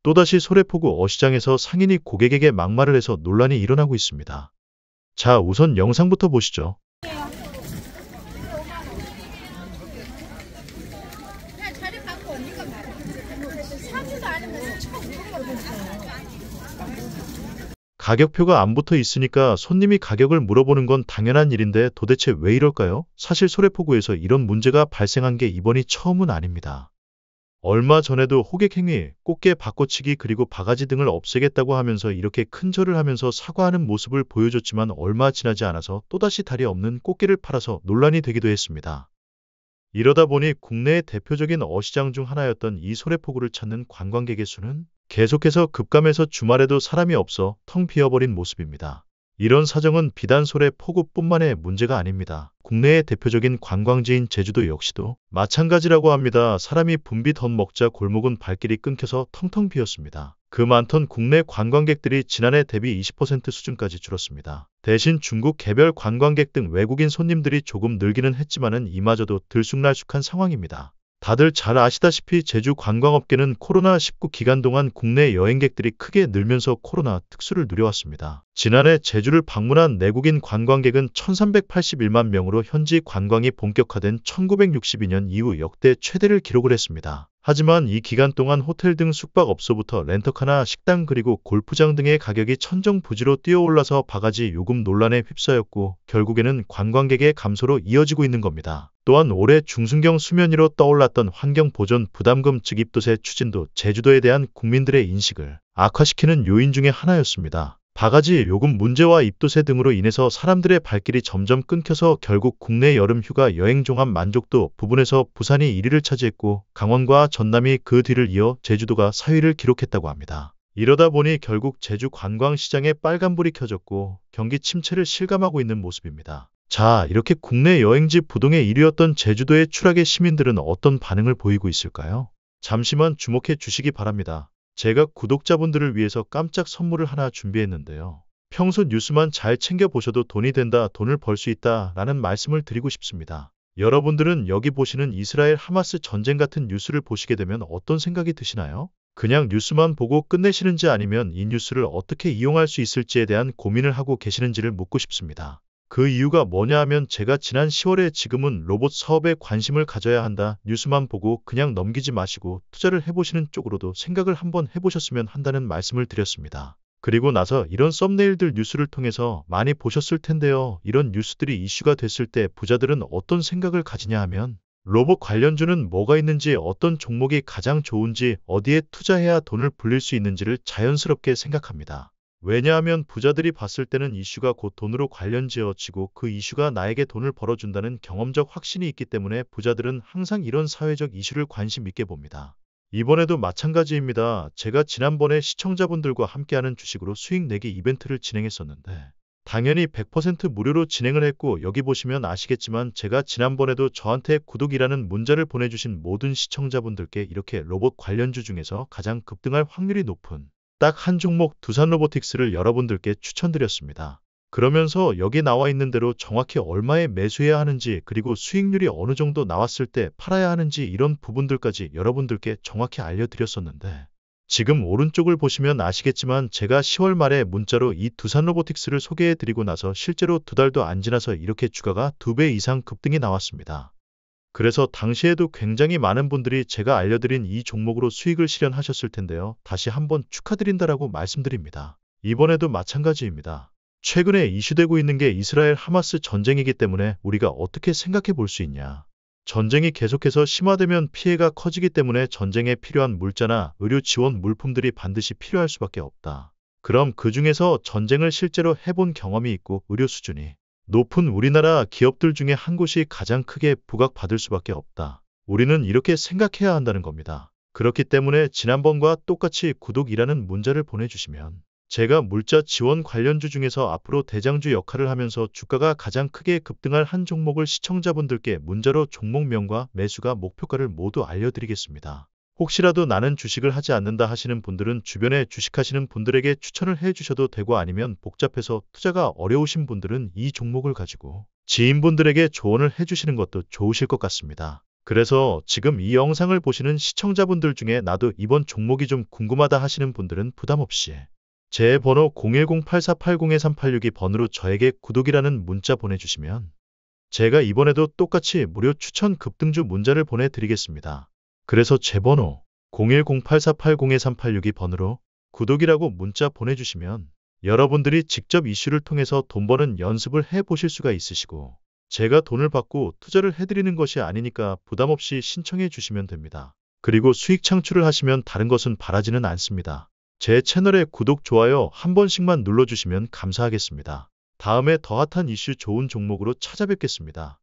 또다시 소래포구 어시장에서 상인이 고객에게 막말을 해서 논란이 일어나고 있습니다. 자, 우선 영상부터 보시죠. 가격표가 안 붙어 있으니까 손님이 가격을 물어보는 건 당연한 일인데 도대체 왜 이럴까요? 사실 소래포구에서 이런 문제가 발생한 게 이번이 처음은 아닙니다. 얼마 전에도 호객행위, 꽃게 바꿔치기 그리고 바가지 등을 없애겠다고 하면서 이렇게 큰 절을 하면서 사과하는 모습을 보여줬지만 얼마 지나지 않아서 또다시 다리 없는 꽃게를 팔아서 논란이 되기도 했습니다. 이러다 보니 국내의 대표적인 어시장 중 하나였던 이 소래포구를 찾는 관광객의 수는 계속해서 급감해서 주말에도 사람이 없어 텅 비어버린 모습입니다. 이런 사정은 비단 소래포구뿐만의 문제가 아닙니다. 국내의 대표적인 관광지인 제주도 역시도 마찬가지라고 합니다. 사람이 붐비 덧먹자 골목은 발길이 끊겨서 텅텅 비었습니다. 그 많던 국내 관광객들이 지난해 대비 20% 수준까지 줄었습니다. 대신 중국 개별 관광객 등 외국인 손님들이 조금 늘기는 했지만은 이마저도 들쑥날쑥한 상황입니다. 다들 잘 아시다시피 제주 관광업계는 코로나19 기간 동안 국내 여행객들이 크게 늘면서 코로나 특수를 누려왔습니다. 지난해 제주를 방문한 내국인 관광객은 1381만 명으로 현지 관광이 본격화된 1962년 이후 역대 최대를 기록을 했습니다. 하지만 이 기간 동안 호텔 등 숙박업소부터 렌터카나 식당 그리고 골프장 등의 가격이 천정부지로 뛰어올라서 바가지 요금 논란에 휩싸였고 결국에는 관광객의 감소로 이어지고 있는 겁니다. 또한 올해 중순경 수면 위로 떠올랐던 환경보존 부담금 즉입도세 추진도 제주도에 대한 국민들의 인식을 악화시키는 요인 중의 하나였습니다. 바가지 요금 문제와 입도세 등으로 인해서 사람들의 발길이 점점 끊겨서 결국 국내 여름 휴가 여행 종합 만족도 부분에서 부산이 1위를 차지했고 강원과 전남이 그 뒤를 이어 제주도가 4위를 기록했다고 합니다. 이러다 보니 결국 제주 관광시장에 빨간불이 켜졌고 경기 침체를 실감하고 있는 모습입니다. 자, 이렇게 국내 여행지 부동의 1위였던 제주도의 추락의 시민들은 어떤 반응을 보이고 있을까요? 잠시만 주목해 주시기 바랍니다. 제가 구독자분들을 위해서 깜짝 선물을 하나 준비했는데요. 평소 뉴스만 잘 챙겨보셔도 돈이 된다, 돈을 벌 수 있다 라는 말씀을 드리고 싶습니다. 여러분들은 여기 보시는 이스라엘 하마스 전쟁 같은 뉴스를 보시게 되면 어떤 생각이 드시나요? 그냥 뉴스만 보고 끝내시는지 아니면 이 뉴스를 어떻게 이용할 수 있을지에 대한 고민을 하고 계시는지를 묻고 싶습니다. 그 이유가 뭐냐 하면 제가 지난 10월에 지금은 로봇 사업에 관심을 가져야 한다. 뉴스만 보고 그냥 넘기지 마시고 투자를 해보시는 쪽으로도 생각을 한번 해보셨으면 한다는 말씀을 드렸습니다. 그리고 나서 이런 썸네일들 뉴스를 통해서 많이 보셨을 텐데요. 이런 뉴스들이 이슈가 됐을 때 부자들은 어떤 생각을 가지냐 하면 로봇 관련주는 뭐가 있는지, 어떤 종목이 가장 좋은지, 어디에 투자해야 돈을 불릴 수 있는지를 자연스럽게 생각합니다. 왜냐하면 부자들이 봤을 때는 이슈가 곧 돈으로 관련지어지고 그 이슈가 나에게 돈을 벌어준다는 경험적 확신이 있기 때문에 부자들은 항상 이런 사회적 이슈를 관심 있게 봅니다. 이번에도 마찬가지입니다. 제가 지난번에 시청자분들과 함께하는 주식으로 수익 내기 이벤트를 진행했었는데 당연히 100% 무료로 진행을 했고 여기 보시면 아시겠지만 제가 지난번에도 저한테 구독이라는 문자를 보내주신 모든 시청자분들께 이렇게 로봇 관련주 중에서 가장 급등할 확률이 높은 딱 한 종목 두산로보틱스를 여러분들께 추천드렸습니다. 그러면서 여기 나와 있는 대로 정확히 얼마에 매수해야 하는지 그리고 수익률이 어느 정도 나왔을 때 팔아야 하는지 이런 부분들까지 여러분들께 정확히 알려드렸었는데 지금 오른쪽을 보시면 아시겠지만 제가 10월 말에 문자로 이 두산로보틱스를 소개해드리고 나서 실제로 2달도 안 지나서 이렇게 주가가 2배 이상 급등이 나왔습니다. 그래서 당시에도 굉장히 많은 분들이 제가 알려드린 이 종목으로 수익을 실현하셨을 텐데요. 다시 한번 축하드린다라고 말씀드립니다. 이번에도 마찬가지입니다. 최근에 이슈되고 있는 게 이스라엘 하마스 전쟁이기 때문에 우리가 어떻게 생각해 볼 수 있냐. 전쟁이 계속해서 심화되면 피해가 커지기 때문에 전쟁에 필요한 물자나 의료 지원 물품들이 반드시 필요할 수밖에 없다. 그럼 그 중에서 전쟁을 실제로 해본 경험이 있고 의료 수준이 높은 우리나라 기업들 중에 한 곳이 가장 크게 부각받을 수밖에 없다. 우리는 이렇게 생각해야 한다는 겁니다. 그렇기 때문에 지난번과 똑같이 구독이라는 문자를 보내주시면 제가 물자 지원 관련주 중에서 앞으로 대장주 역할을 하면서 주가가 가장 크게 급등할 한 종목을 시청자분들께 문자로 종목명과 매수가 목표가를 모두 알려드리겠습니다. 혹시라도 나는 주식을 하지 않는다 하시는 분들은 주변에 주식하시는 분들에게 추천을 해주셔도 되고 아니면 복잡해서 투자가 어려우신 분들은 이 종목을 가지고 지인분들에게 조언을 해주시는 것도 좋으실 것 같습니다. 그래서 지금 이 영상을 보시는 시청자분들 중에 나도 이번 종목이 좀 궁금하다 하시는 분들은 부담 없이 제 번호 010-8480-2386-2번으로 저에게 구독이라는 문자 보내주시면 제가 이번에도 똑같이 무료 추천 급등주 문자를 보내드리겠습니다. 그래서 제 번호 010-8480-2386-2번으로 구독이라고 문자 보내주시면 여러분들이 직접 이슈를 통해서 돈 버는 연습을 해보실 수가 있으시고 제가 돈을 받고 투자를 해드리는 것이 아니니까 부담 없이 신청해 주시면 됩니다. 그리고 수익 창출을 하시면 다른 것은 바라지는 않습니다. 제 채널에 구독, 좋아요 한 번씩만 눌러주시면 감사하겠습니다. 다음에 더 핫한 이슈 좋은 종목으로 찾아뵙겠습니다.